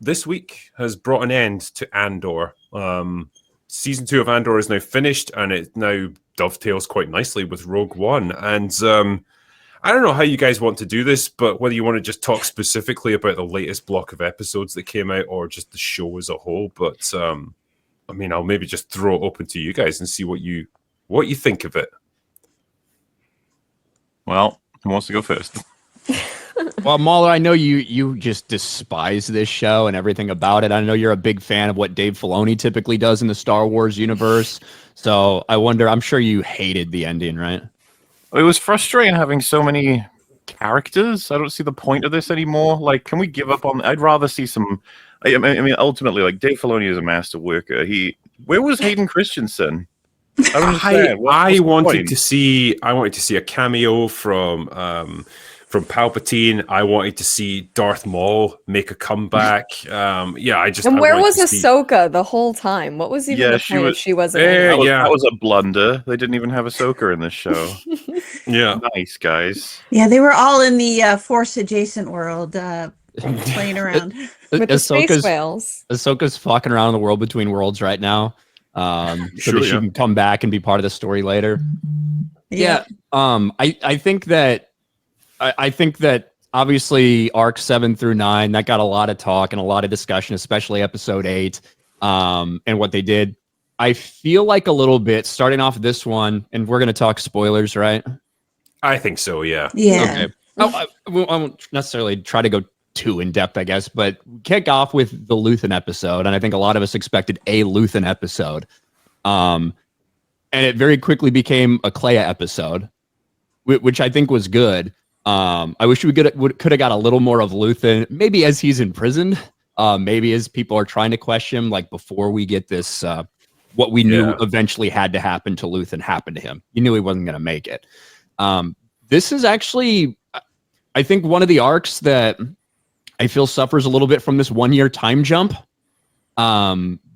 this week has brought an end to Andor. Season 2 of Andor is now finished, and it now dovetails quite nicely with Rogue One. And I don't know how you guys want to do this, but whether you want to just talk specifically about the latest block of episodes that came out or just the show as a whole. But I mean, I'll maybe just throw it open to you guys and see what you think of it. Well, who wants to go first? Well, Mauler, I know you just despise this show and everything about it. I know you're a big fan of what Dave Filoni typically does in the Star Wars universe. So I wonder, I'm sure you hated the ending, right? It was frustrating having so many characters. I don't see the point of this anymore. Like, can we give up on... I'd rather see some... I mean, ultimately, like, Dave Filoni is a master worker. Where was Hayden Christensen? I wanted to see a cameo from Palpatine. I wanted to see Darth Maul make a comeback. And where was Ahsoka the whole time? What was even the point if she wasn't? That was a blunder. They didn't even have Ahsoka in this show. Yeah, nice guys. Yeah, they were all in the Force adjacent world, playing around with the space whales. Ahsoka's fucking around in the world between worlds right now. So that she can come back and be part of the story later. Yeah. I think that obviously arc 7 through 9, that got a lot of talk and a lot of discussion, especially episode 8, and what they did. I feel like a little bit starting off this one, and we're going to talk spoilers, right? I think so. Yeah. Yeah. Okay. I won't necessarily try to go too in depth, I guess, but kick off with the Luthen episode, and I think a lot of us expected a Luthen episode, and it very quickly became a Clea episode, which I think was good. I wish we could have got a little more of Luthen, maybe as he's imprisoned, maybe as people are trying to question him, like before we get this, what we knew eventually had to happen to Luthen happened to him. You knew he wasn't going to make it. This is actually, I think, one of the arcs that I feel suffers a little bit from this 1-year time jump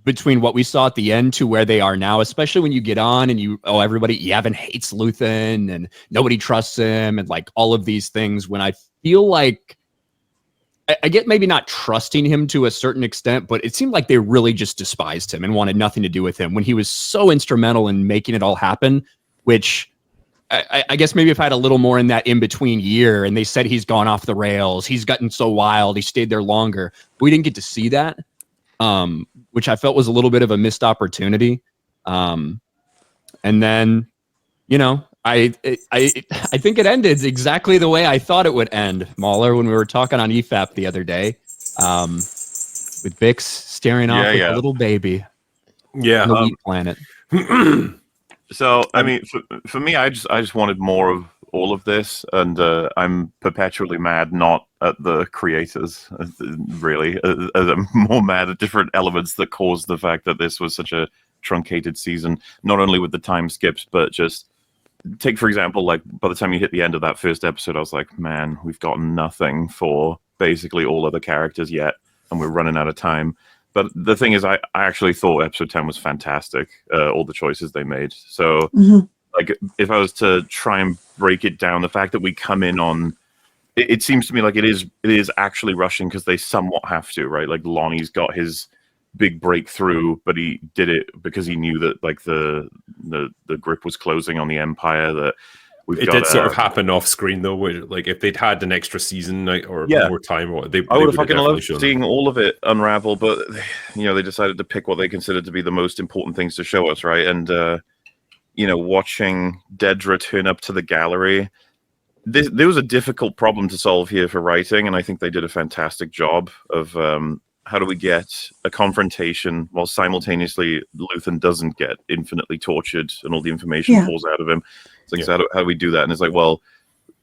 between what we saw at the end to where they are now, especially when you get on and everybody, Yavin hates Luthen and nobody trusts him and like all of these things, when I feel like I get maybe not trusting him to a certain extent, but it seemed like they really just despised him and wanted nothing to do with him when he was so instrumental in making it all happen, which I guess maybe if I had a little more in that in-between year and they said he's gone off the rails, he's gotten so wild, he stayed there longer. We didn't get to see that, which I felt was a little bit of a missed opportunity. And then, I think it ended exactly the way I thought it would end, Mauler, when we were talking on EFAP the other day, with Bix staring off with a little baby on the wheat planet. So, I mean, for me, I just wanted more of all of this, and I'm perpetually mad, not at the creators, really. I'm more mad at different elements that caused the fact that this was such a truncated season, not only with the time skips, but just take, for example, like by the time you hit the end of that first episode, I was like, man, we've got nothing for basically all other characters yet, and we're running out of time. But the thing is, I actually thought episode 10 was fantastic, all the choices they made. So, like, if I was to try and break it down, the fact that we come in on... It seems to me like it is actually rushing because they somewhat have to, right? Like, Lonnie's got his big breakthrough, but he did it because he knew that, like, the grip was closing on the Empire, that... It did sort of happen off screen though, where like if they'd had an extra season or more time, I would have fucking loved seeing all of it unravel. But they decided to pick what they considered to be the most important things to show us, right? And watching Dedra turn up to the gallery, there was a difficult problem to solve here for writing, and I think they did a fantastic job of how do we get a confrontation while simultaneously Luthen doesn't get infinitely tortured and all the information falls out of him. It's like, so how do we do that? And it's like, well,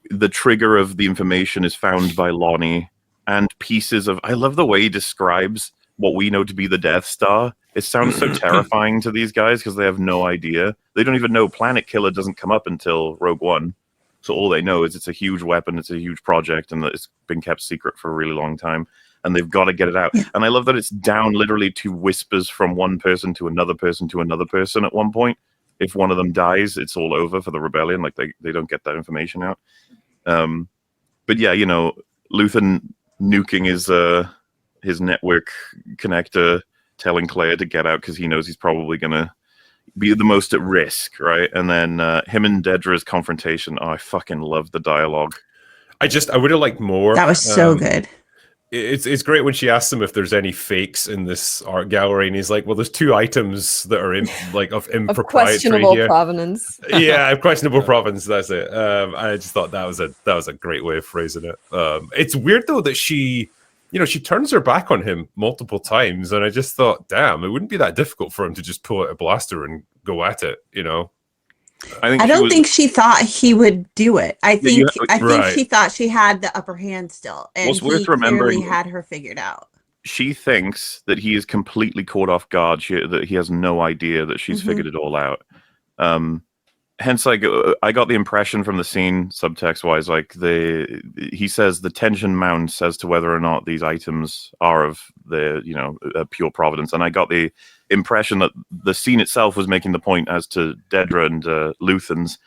the trigger of the information is found by Lonnie, and pieces of... I love the way he describes what we know to be the Death Star. It sounds so terrifying to these guys because they have no idea. They don't even know Planet Killer doesn't come up until Rogue One. So all they know is it's a huge weapon, it's a huge project, and that it's been kept secret for a really long time. And they've got to get it out. And I love that it's down literally to whispers from one person to another person to another person at one point. If one of them dies, it's all over for the rebellion. Like, they don't get that information out. But yeah, Luthen nuking his network connector, telling Claire to get out because he knows he's probably gonna be the most at risk, right? And then him and Dedra's confrontation. Oh, I fucking love the dialogue. I would have liked more. That was so good. It's great when she asks him if there's any fakes in this art gallery, and he's like, "Well, there's 2 items that are of impropriety questionable here." provenance. Yeah, of questionable provenance. That's it. I just thought that was a great way of phrasing it. It's weird though that she turns her back on him multiple times, and I just thought, damn, it wouldn't be that difficult for him to just pull out a blaster and go at it, I don't think she thought he would do it. I think she thought she had the upper hand still, and he clearly had her figured out. She thinks that he is completely caught off guard. That he has no idea that she's figured it all out. Hence, I got the impression from the scene, subtext-wise, he says the tension mounts as to whether or not these items are of the pure providence, and I got the impression that the scene itself was making the point as to Dedra and Luthen's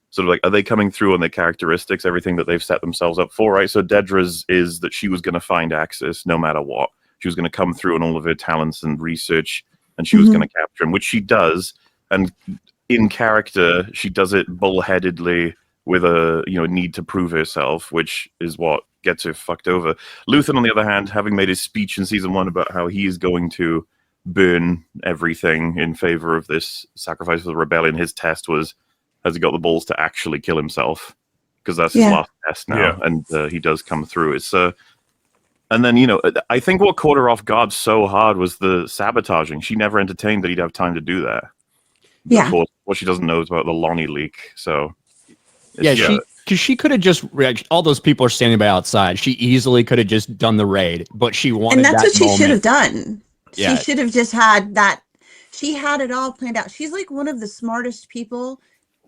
sort of like, are they coming through on their characteristics, everything that they've set themselves up for, right? So Dedra's is that she was going to find Axis no matter what. She was going to come through on all of her talents and research, and she was going to capture him, which she does, and in character, she does it bullheadedly with a need to prove herself, which is what gets her fucked over. Luthen, on the other hand, having made his speech in season 1 about how he is going to burn everything in favor of this sacrifice for the rebellion, his test was, has he got the balls to actually kill himself? Because that's his last test now, and he does come through. It's and then I think what caught her off guard so hard was the sabotaging. She never entertained that he'd have time to do that. Yeah. Of course, what she doesn't know is about the Lonnie leak. So she could have just all those people are standing by outside. She easily could have just done the raid, but she wanted. And that's that what she moment. should have done. Yeah. She should have just had that. She had it all planned out. She's like one of the smartest people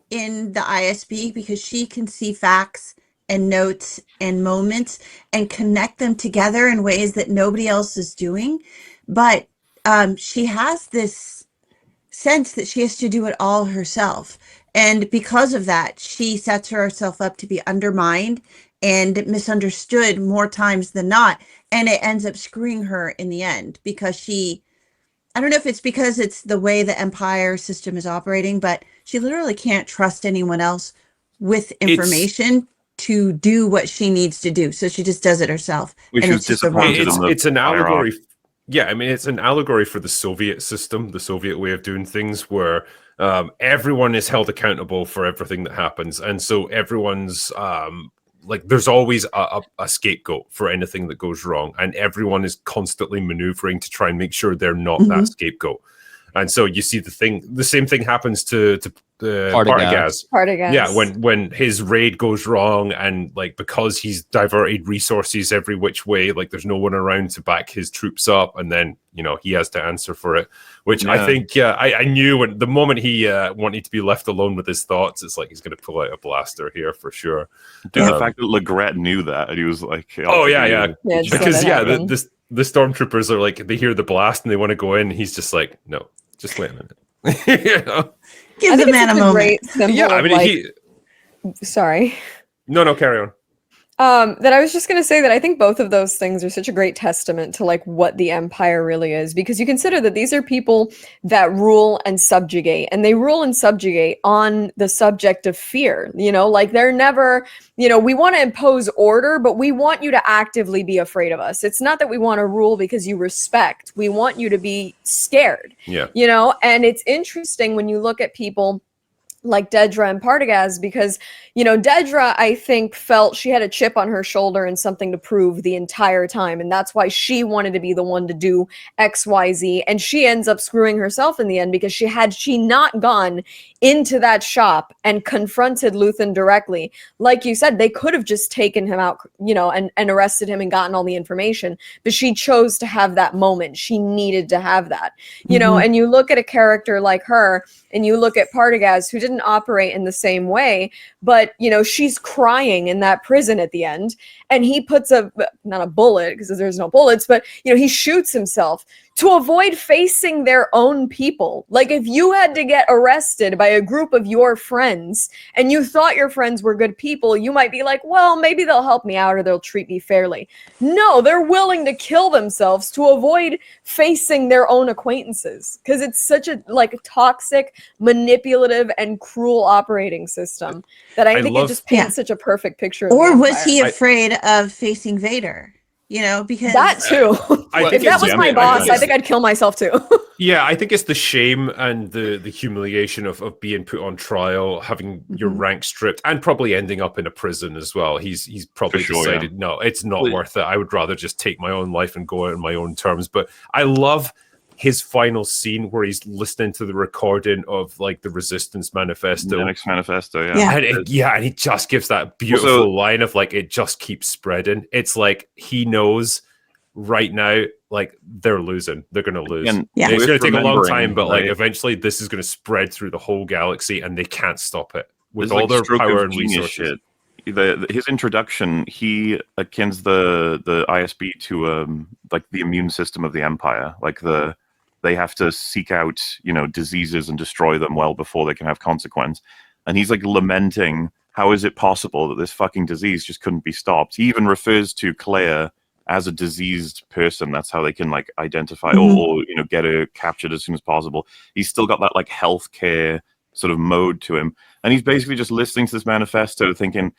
in the ISB because she can see facts and notes and moments and connect them together in ways that nobody else is doing. But she has this sense that she has to do it all herself. And because of that, she sets herself up to be undermined and misunderstood more times than not. And it ends up screwing her in the end because I don't know if it's because it's the way the Empire system is operating, but she literally can't trust anyone else with information to do what she needs to do. So she just does it herself. Which and was disappointed. It's an allegory. Yeah, I mean, it's an allegory for the Soviet system, the Soviet way of doing things, where everyone is held accountable for everything that happens. And so everyone's there's always a scapegoat for anything that goes wrong. And everyone is constantly maneuvering to try and make sure they're not that scapegoat. And so you see the same thing happens to Partagaz. Yeah, when his raid goes wrong and because he's diverted resources every which way, there's no one around to back his troops up, and then he has to answer for it. Which I think I knew when the moment he wanted to be left alone with his thoughts, it's like he's going to pull out a blaster here for sure. Dude, the fact that Legret knew that, and he was like, because the stormtroopers are like, they hear the blast and they want to go in. And he's just like, no, just wait a minute. Give the man a moment. Yeah, I mean, sorry. No, carry on. That I was just going to say that I think both of those things are such a great testament to what the Empire really is, because you consider that these are people that rule and subjugate, and they rule and subjugate on the subject of fear. They're never, we want to impose order, but we want you to actively be afraid of us. It's not that we want to rule because you respect. We want you to be scared. Yeah. And it's interesting when you look at people like Dedra and Partagaz, because Dedra, I think, felt she had a chip on her shoulder and something to prove the entire time, and that's why she wanted to be the one to do XYZ, and she ends up screwing herself in the end, because had she not gone into that shop and confronted Luthen directly, like you said, they could have just taken him out, and arrested him and gotten all the information, but she chose to have that moment. She needed to have that, and you look at a character like her, and you look at Partagaz, who didn't operate in the same way, but she's crying in that prison at the end, and he puts not a bullet, because there's no bullets, but he shoots himself to avoid facing their own people. Like, if you had to get arrested by a group of your friends and you thought your friends were good people, you might be like, well, maybe they'll help me out or they'll treat me fairly. No, they're willing to kill themselves to avoid facing their own acquaintances, because it's such a like toxic, manipulative, and cruel operating system that I think it just paints such a perfect picture of Or the was Empire. he afraid of facing Vader? You know, because That too. I If think that it's- was I my mean, boss, I it's- think I'd kill myself too. Yeah, I think it's the shame and the humiliation of being put on trial, having your rank stripped, and probably ending up in a prison as well. He's probably For sure, decided, no, it's not Well, worth it. I would rather just take my own life and go out on my own terms. But I love his final scene where he's listening to the recording of like the Resistance Manifesto. Linux Manifesto, Yeah. And and he just gives that beautiful line of like, it just keeps spreading. It's like he knows right now, like they're losing. They're going to lose. And It's going to take a long remembering, time, but like right? eventually this is going to spread through the whole galaxy and they can't stop it with There's, all their stroke power of and genius resources. shit. His introduction, he akins the ISB to like the immune system of the Empire. Like they have to seek out, you know, diseases and destroy them well before they can have consequence. And he's like lamenting, how is it possible that this fucking disease just couldn't be stopped? He even refers to Claire as a diseased person. That's how they can like identify or you know, get her captured as soon as possible. He's still got that like healthcare sort of mode to him, and he's basically just listening to this manifesto thinking,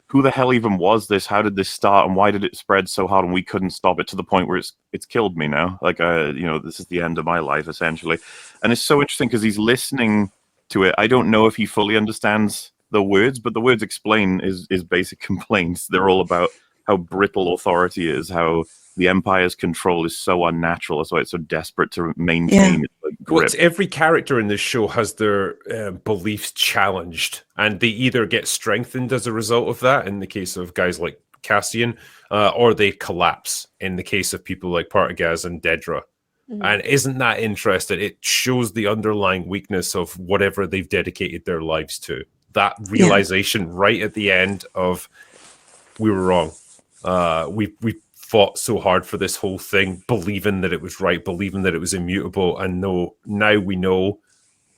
who the hell even was this? How did this start, and why did it spread so hard and we couldn't stop it, to the point where it's killed me now? Like you know, this is the end of my life essentially. And it's so interesting because he's listening to it. I don't know if he fully understands the words, but the words explain his basic complaints. They're all about how brittle authority is, how the Empire's control is so unnatural, that's why it's so desperate to maintain its like, grip. Well, every character in this show has their beliefs challenged, and they either get strengthened as a result of that, in the case of guys like Cassian, or they collapse, in the case of people like Partagaz and Dedra. And isn't that interesting? It shows the underlying weakness of whatever they've dedicated their lives to. That realization right at the end of, we were wrong. We fought so hard for this whole thing, believing that it was right, believing that it was immutable, and now we know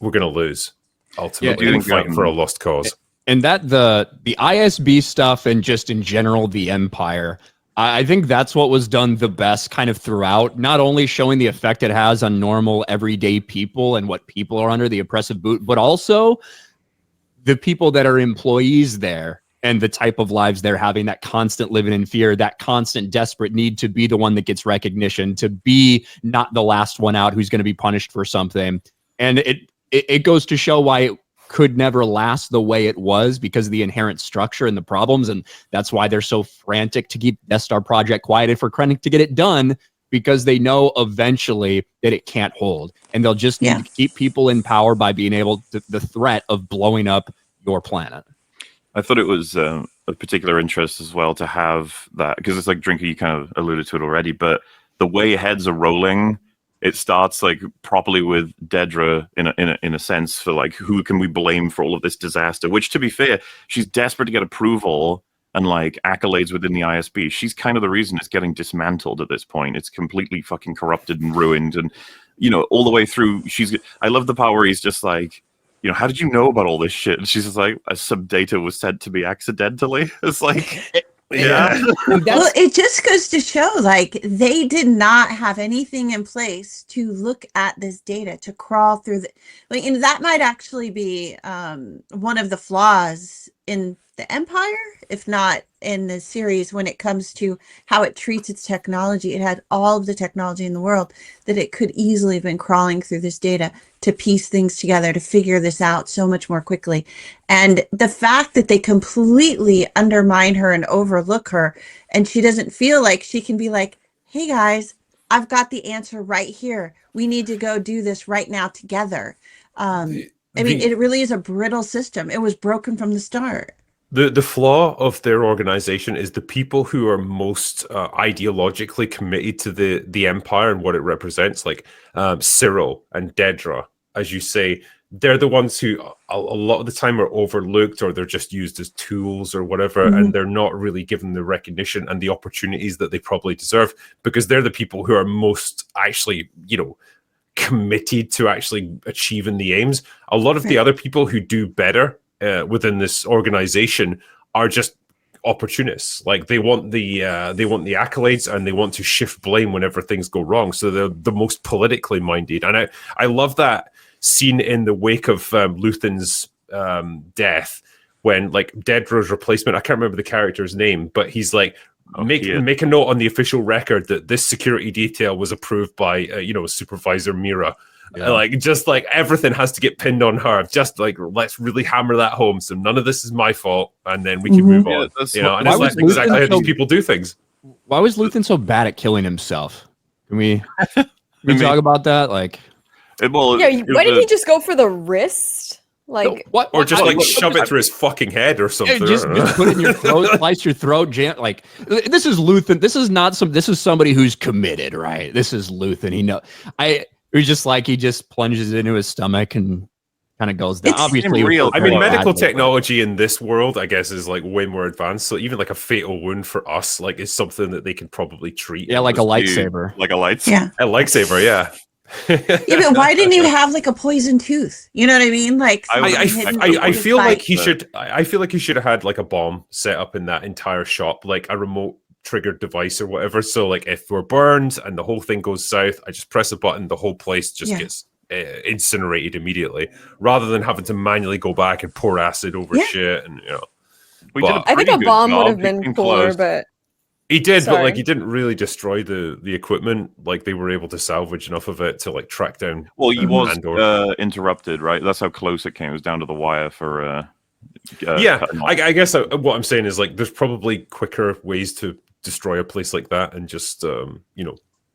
we're going to lose ultimately and fight for a lost cause. And that the ISB stuff and just in general the Empire, I think that's what was done the best kind of throughout, not only showing the effect it has on normal everyday people and what people are under, the oppressive boot, but also the people that are employees there and the type of lives they're having, that constant living in fear, that constant desperate need to be the one that gets recognition, to be not the last one out who's going to be punished for something. And it goes to show why it could never last the way it was, because of the inherent structure and the problems. And that's why they're so frantic to keep Death Star Project quieted for Krennic to get it done, because they know eventually that it can't hold. And they'll just need to keep people in power by being able to, the threat of blowing up your planet. I thought it was of particular interest as well to have that, because it's like Drinker, you kind of alluded to it already, but the way heads are rolling, it starts like properly with Dedra in a sense, for like, who can we blame for all of this disaster? Which, to be fair, she's desperate to get approval and like accolades within the ISB. She's kind of the reason it's getting dismantled at this point. It's completely fucking corrupted and ruined, and you know, all the way through. I love the part where he's just like, you know, how did you know about all this shit? And she's just like, some data was sent to me accidentally. It's like, yeah. Well, it just goes to show, like, they did not have anything in place to look at this data, to crawl through the, like, and that might actually be one of the flaws in the Empire, if not in the series, when it comes to how it treats its technology. It had all of the technology in the world that it could easily have been crawling through this data to piece things together, to figure this out so much more quickly. And the fact that they completely undermine her and overlook her, and she doesn't feel like she can be like, hey guys, I've got the answer right here. We need to go do this right now together. I mean, it really is a brittle system. It was broken from the start. The flaw of their organization is the people who are most ideologically committed to the Empire and what it represents, like Cyril and Dedra, as you say. they're the ones who a lot of the time are overlooked, or they're just used as tools or whatever, and they're not really given the recognition and the opportunities that they probably deserve, because they're the people who are most actually, committed to actually achieving the aims. A lot of the other people who do better within this organization are just opportunists. Like they want the accolades, and they want to shift blame whenever things go wrong. So they're the most politically minded, and I love that scene in the wake of Luthen's death, when like Dedra's replacement, I can't remember the character's name, but he's like, make a note on the official record that this security detail was approved by Supervisor Mira. Just like everything has to get pinned on her. Just like, let's really hammer that home. So none of this is my fault, and then we can move on. And it's like exactly how these people do things. Why was Luthen so bad at killing himself? Can we talk about that? Like, why didn't he just go for the wrist? Like, what? Or just like shove it through his fucking head or something. Just put it in your throat, slice your throat, like this is Luthen. This is somebody who's committed, right? This is Luthen. It was just like he just plunges into his stomach and kind of goes down. It's Obviously, real. I mean, medical technology in this world, I guess, is like way more advanced. So even like a fatal wound for us, like, is something that they can probably treat. Yeah, like a lightsaber. Like a lightsaber. Yeah. A lightsaber, yeah. Yeah, but why didn't you have like a poison tooth? You know what I mean? Like, I feel like he should. I feel like he should have had like a bomb set up in that entire shop, like a remote triggered device or whatever. So like, if we're burned and the whole thing goes south, I just press a button, the whole place just gets incinerated immediately, rather than having to manually go back and pour acid over shit. And I think a bomb would have been cooler, but he did, but like he didn't really destroy the equipment. Like they were able to salvage enough of it to like track down. Well, he was Andor. interrupted, right? That's how close it came. It was down to the wire for. I guess what I'm saying is like, there's probably quicker ways to destroy a place like that, and just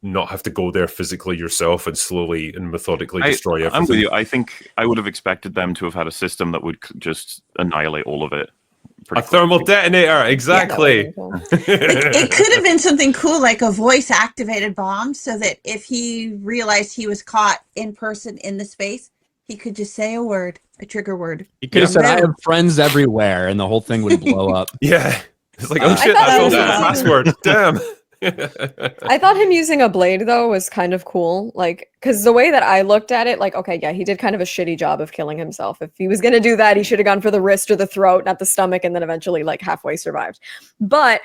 not have to go there physically yourself and slowly and methodically destroy everything. I'm with you. I think I would have expected them to have had a system that would just annihilate all of it. A thermal detonator, exactly. Cool. it could have been something cool, like a voice activated bomb, so that if he realized he was caught in person in the space, he could just say a trigger word. He could have said, "I have friends everywhere," and the whole thing would blow up. Yeah. It's like, oh shit, that's also the password. Damn. I thought him using a blade though was kind of cool, like, because the way that I looked at it, like, okay, yeah, he did kind of a shitty job of killing himself. If he was gonna do that, he should have gone for the wrist or the throat, not the stomach, and then eventually like halfway survived. But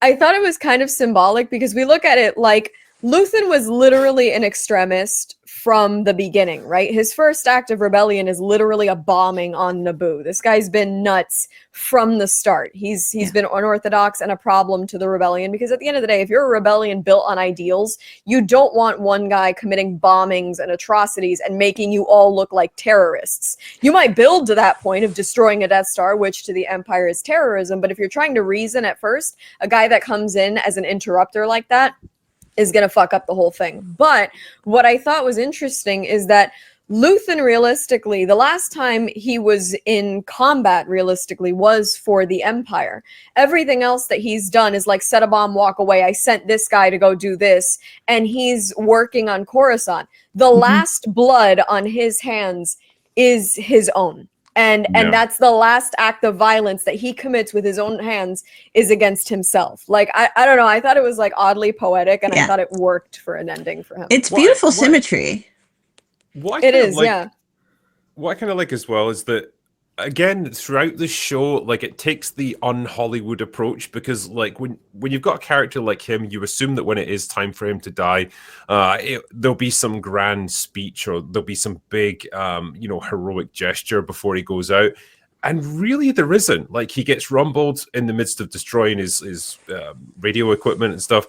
I thought it was kind of symbolic, because we look at it like Luthen was literally an extremist from the beginning, right? His first act of rebellion is literally a bombing on Naboo. This guy's been nuts from the start. He's been unorthodox and a problem to the rebellion, because at the end of the day, if you're a rebellion built on ideals, you don't want one guy committing bombings and atrocities and making you all look like terrorists. You might build to that point of destroying a Death Star, which to the Empire is terrorism, but if you're trying to reason at first, a guy that comes in as an interrupter like that is going to fuck up the whole thing. But what I thought was interesting is that Luthen, realistically, the last time he was in combat, realistically, was for the Empire. Everything else that he's done is like, set a bomb, walk away. I sent this guy to go do this. And he's working on Coruscant. The last blood on his hands is his own. And that's the last act of violence that he commits with his own hands is against himself. Like, I don't know. I thought it was like oddly poetic, and I thought it worked for an ending for him. It's beautiful symmetry. It is, yeah. What I kind of like as well is that, again, throughout the show, like, it takes the un-Hollywood approach, because like when you've got a character like him, you assume that when it is time for him to die, there'll be some grand speech, or there'll be some big heroic gesture before he goes out. And really there isn't. Like, he gets rumbled in the midst of destroying his radio equipment and stuff,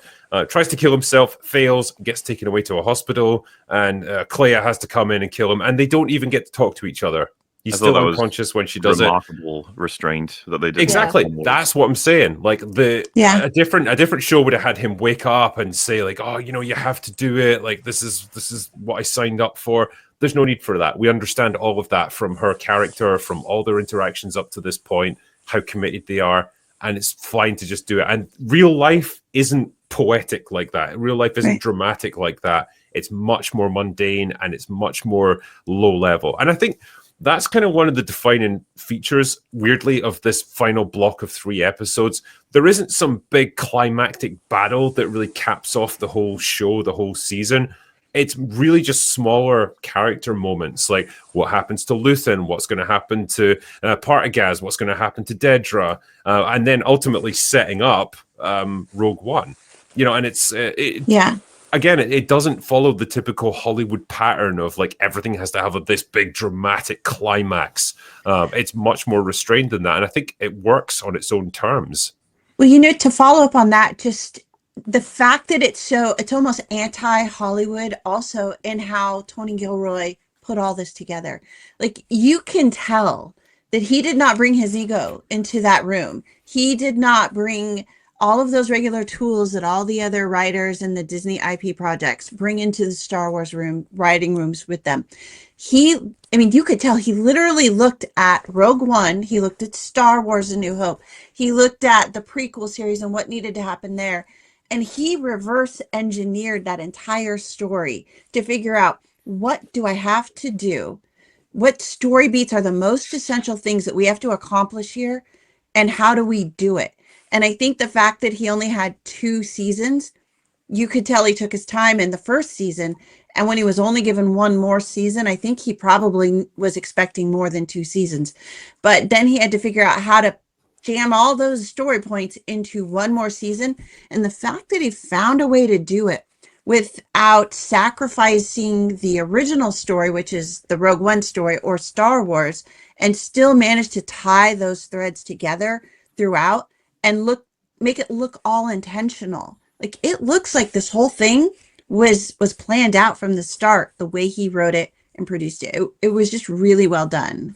tries to kill himself, fails, gets taken away to a hospital, and Clea has to come in and kill him, and they don't even get to talk to each other. He's still unconscious when she does it. Remarkable restraint that they did. Exactly. That's what I'm saying. Like, a different show would have had him wake up and say like, "Oh, you have to do it. Like, this is what I signed up for." There's no need for that. We understand all of that from her character, from all their interactions up to this point, how committed they are, and it's fine to just do it. And real life isn't poetic like that. Real life isn't dramatic like that. It's much more mundane, and it's much more low level. And I think that's kind of one of the defining features, weirdly, of this final block of 3 episodes. There isn't some big climactic battle that really caps off the whole show, the whole season. It's really just smaller character moments, like what happens to Luthen, what's going to happen to Partagaz, what's going to happen to Dedra, and then ultimately setting up Rogue One. You know, and again, it doesn't follow the typical Hollywood pattern of like everything has to have this big dramatic climax. It's much more restrained than that, and I think it works on its own terms. Well, you know, to follow up on that, just the fact that it's almost anti-Hollywood also in how Tony Gilroy put all this together. Like, you can tell that he did not bring his ego into that room. He did not bring all of those regular tools that all the other writers in the Disney IP projects bring into the Star Wars writing rooms with them. You could tell he literally looked at Rogue One. He looked at Star Wars: A New Hope. He looked at the prequel series and what needed to happen there. And he reverse engineered that entire story to figure out, what do I have to do? What story beats are the most essential things that we have to accomplish here? And how do we do it? And I think the fact that he only had 2 seasons, you could tell he took his time in the first season. And when he was only given 1 more season, I think he probably was expecting more than 2 seasons. But then he had to figure out how to jam all those story points into 1 more season. And the fact that he found a way to do it without sacrificing the original story, which is the Rogue One story or Star Wars, and still managed to tie those threads together throughout and make it look all intentional. Like, it looks like this whole thing was planned out from the start, the way he wrote it and produced it. It was just really well done.